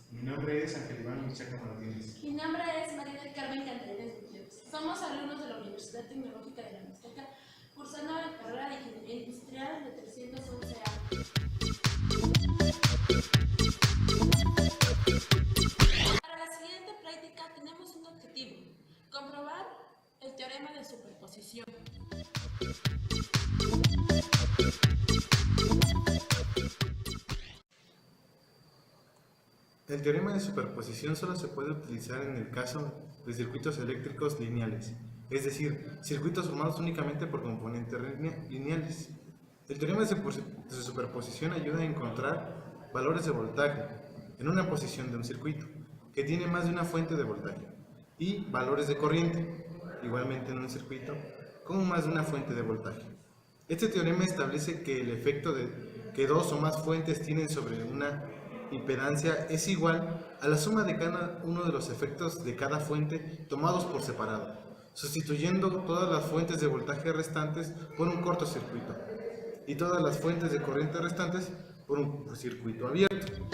Mi nombre es Ángel Iván Michaca Martínez. Mi nombre es María del Carmen Cantareles Gutiérrez. Somos alumnos de la Universidad Tecnológica de la Mixteca, cursando la carrera de Ingeniería Industrial de 311A. Para la siguiente práctica tenemos un objetivo: comprobar el teorema de superposición. El teorema de superposición solo se puede utilizar en el caso de circuitos eléctricos lineales, es decir, circuitos formados únicamente por componentes lineales. El teorema de superposición ayuda a encontrar valores de voltaje en una posición de un circuito que tiene más de una fuente de voltaje y valores de corriente, igualmente en un circuito, con más de una fuente de voltaje. Este teorema establece que el efecto que dos o más fuentes tienen sobre una impedancia es igual a la suma de cada uno de los efectos de cada fuente tomados por separado, sustituyendo todas las fuentes de voltaje restantes por un cortocircuito y todas las fuentes de corriente restantes por un circuito abierto.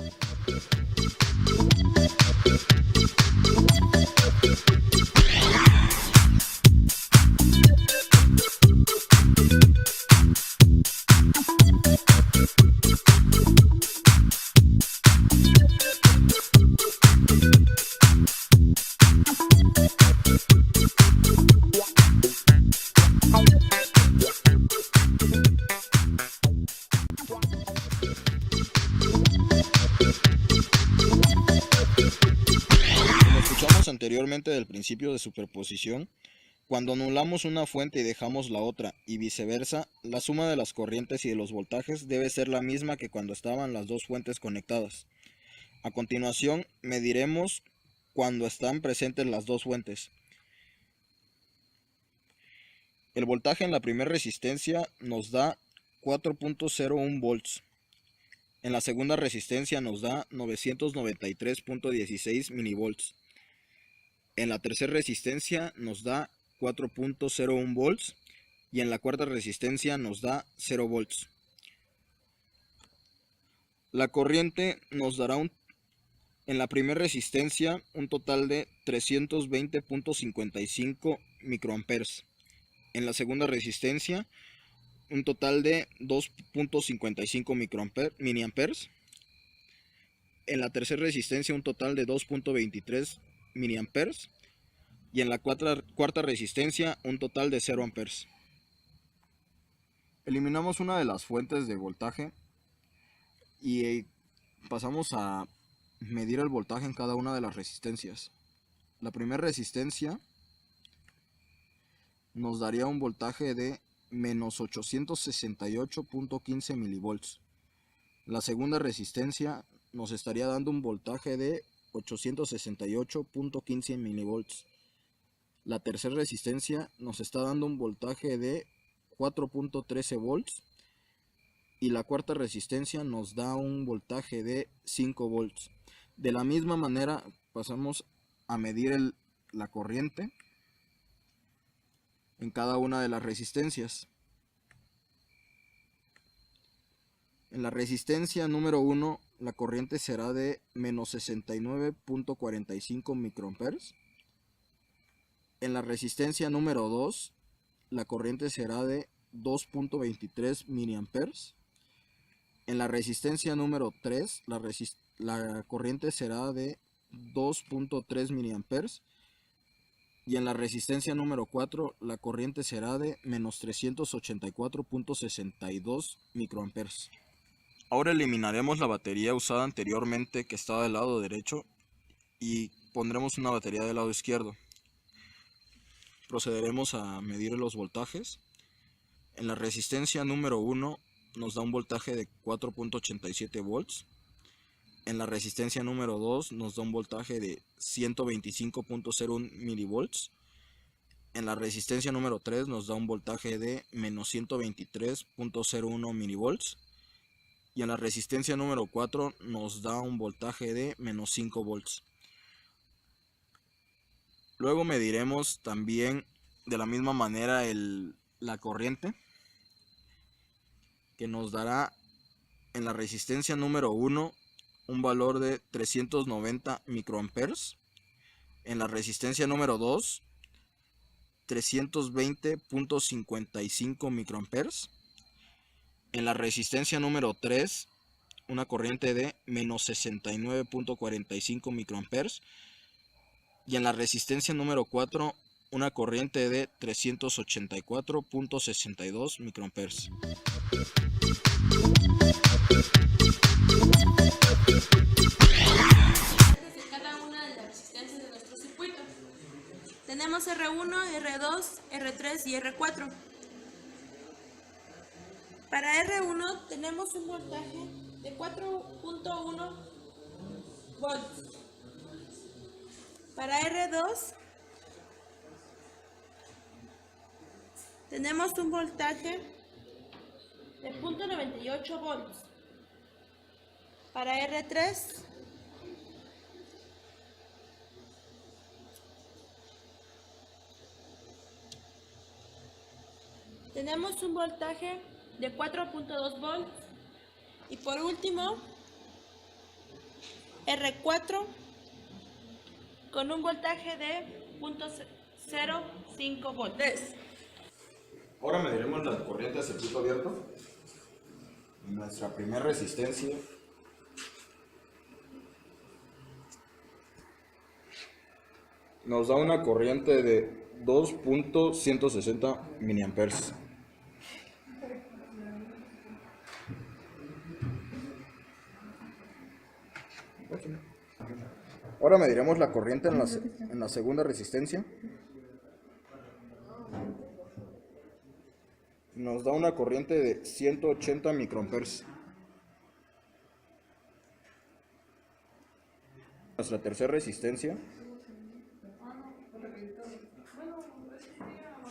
Como escuchamos anteriormente del principio de superposición, cuando anulamos una fuente y dejamos la otra y viceversa, la suma de las corrientes y de los voltajes debe ser la misma que cuando estaban las dos fuentes conectadas. A continuación, mediremos cuando están presentes las dos fuentes. El voltaje en la primera resistencia nos da 4.01 volts. En la segunda resistencia nos da 993.16 milivolts. En la tercera resistencia nos da 4.01 volts y en la cuarta resistencia nos da 0 volts. La corriente nos dará en la primera resistencia un total de 320.55 microamperes. En la segunda resistencia un total de 2.55 miliamperes. En la tercera resistencia un total de 2.23 miliamperes. Y en la cuarta resistencia un total de 0 amperes. Eliminamos una de las fuentes de voltaje y pasamos a medir el voltaje en cada una de las resistencias. La primera resistencia nos daría un voltaje de menos 868.15 milivolts. La segunda resistencia nos estaría dando un voltaje de 868.15 milivolts. La tercera resistencia nos está dando un voltaje de 4.13 volts. Y la cuarta resistencia nos da un voltaje de 5 volts. De la misma manera pasamos a medir la corriente en cada una de las resistencias. En la resistencia número 1 la corriente será de menos 69.45 microamperes. En la resistencia número 2 la corriente será de 2.23 miliamperes. En la resistencia número 3 la corriente será de 2.3 miliamperes. Y en la resistencia número 4 la corriente será de menos 384.62 microamperes. Ahora eliminaremos la batería usada anteriormente que estaba del lado derecho y pondremos una batería del lado izquierdo. Procederemos a medir los voltajes. En la resistencia número 1 nos da un voltaje de 4.87 volts. En la resistencia número 2 nos da un voltaje de 125.01 milivolts. En la resistencia número 3 nos da un voltaje de menos 123.01 milivolts. Y en la resistencia número 4 nos da un voltaje de menos 5 volts. Luego mediremos también de la misma manera la corriente, que nos dará en la resistencia número 1 un valor de 390 microamperes. En la resistencia número 2, 320.55 microamperes. En la resistencia número 3, una corriente de menos 69.45 microamperes. Y en la resistencia número 4, una corriente de 384.62 microamperes. De cada una de las resistencias de nuestro circuito. Tenemos R1, R2, R3 y R4. Para R1 tenemos un voltaje de 4.1 volts. Para R2 tenemos un voltaje de 0.98 volts. Para R3 tenemos un voltaje de 4.2 volts. Y por último, R4 con un voltaje de 0.05 volts. Ahora mediremos la corriente de circuito abierto. Nuestra primera resistencia nos da una corriente de 2.160 miliamperes. Ahora mediremos la corriente en la segunda resistencia. Nos da una corriente de 180 microamperes. Nuestra tercera resistencia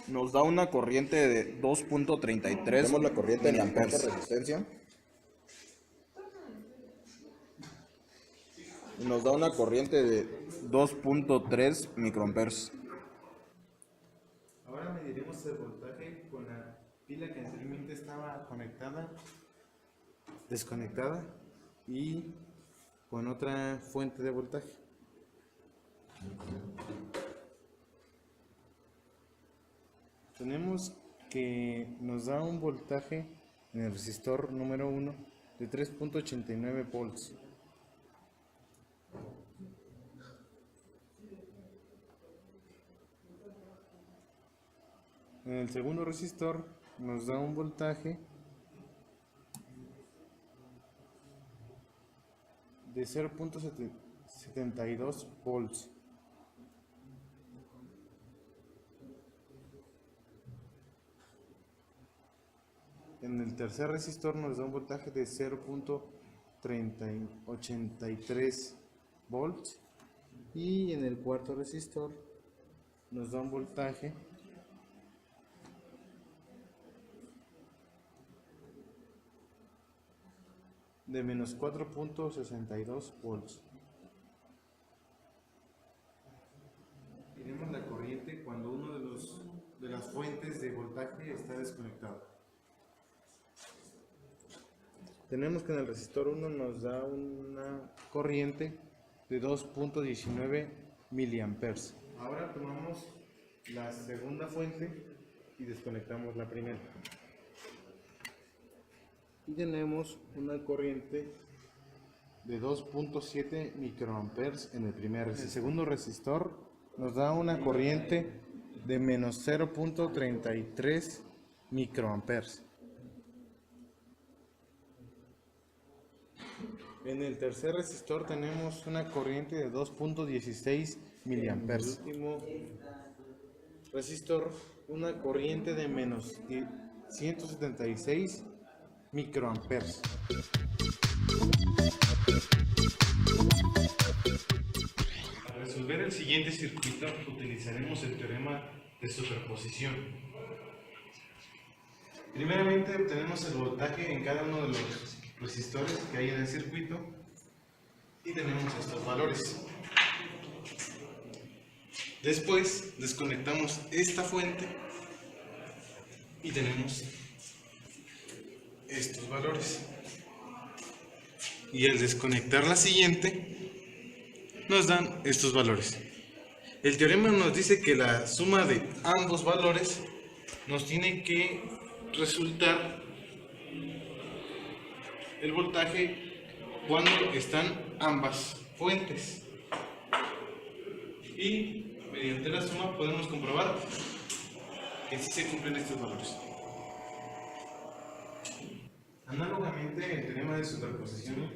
nos da una corriente de 2.33. Tenemos la corriente en la cuarta resistencia. Y nos da una corriente de 2.3 microamperes. Ahora mediremos el voltaje con la pila que anteriormente estaba conectada, desconectada y con otra fuente de voltaje. Tenemos que nos da un voltaje en el resistor número 1 de 3.89 volts. En el segundo resistor nos da un voltaje de 0.72 volts. En el tercer resistor nos da un voltaje de 0.83 volts. Y en el cuarto resistor nos da un voltaje de menos 4.62 volts. Tenemos la corriente cuando uno de las fuentes de voltaje está desconectado. Tenemos que en el resistor 1 nos da una corriente de 2.19 miliamperes. Ahora tomamos la segunda fuente y desconectamos la primera. Y tenemos una corriente de 2.7 microamperes en el primer resistor. El segundo resistor nos da una corriente de menos 0.33 microamperes. En el tercer resistor tenemos una corriente de 2.16 miliamperes. En el último resistor, una corriente de menos 176 microamperes. Para resolver el siguiente circuito utilizaremos el teorema de superposición. Primeramente obtenemos el voltaje en cada uno de los resistores que hay en el circuito y tenemos estos valores. Después desconectamos esta fuente y tenemos estos valores. y al desconectar la siguiente nos dan estos valores. El teorema nos dice que la suma de ambos valores nos tiene que resultar el voltaje cuando están ambas fuentes. Y mediante la suma podemos comprobar que sí se cumplen estos valores. Análogamente, el teorema de superposición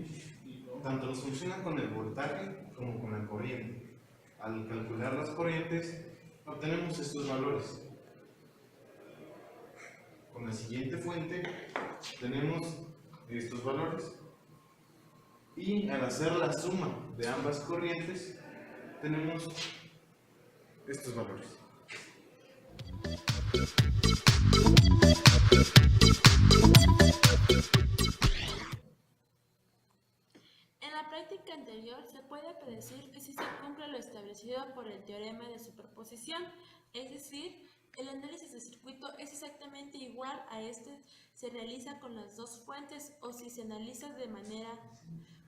tanto nos funciona con el voltaje como con la corriente. Al calcular las corrientes, obtenemos estos valores. Con la siguiente fuente, tenemos estos valores. Y al hacer la suma de ambas corrientes, tenemos estos valores. En la práctica anterior se puede predecir que si se cumple lo establecido por el teorema de superposición, es decir, el análisis de circuito es exactamente igual a este se realiza con las dos fuentes o si se analiza de manera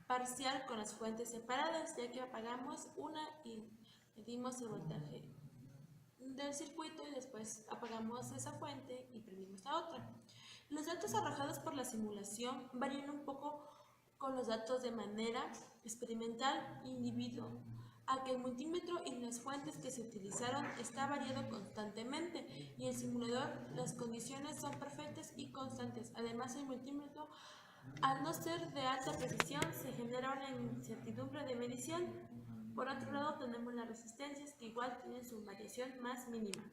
parcial con las fuentes separadas, ya que apagamos una y medimos el voltaje del circuito y después apagamos esa fuente y prendimos la otra. Los datos arrojados por la simulación varían un poco con los datos de manera experimental individuo a que el multímetro y las fuentes que se utilizaron está variando constantemente y el simulador las condiciones son perfectas y constantes. Además el multímetro al no ser de alta precisión se genera una incertidumbre de medición. Por otro lado tenemos las resistencias que igual tienen su variación más mínima.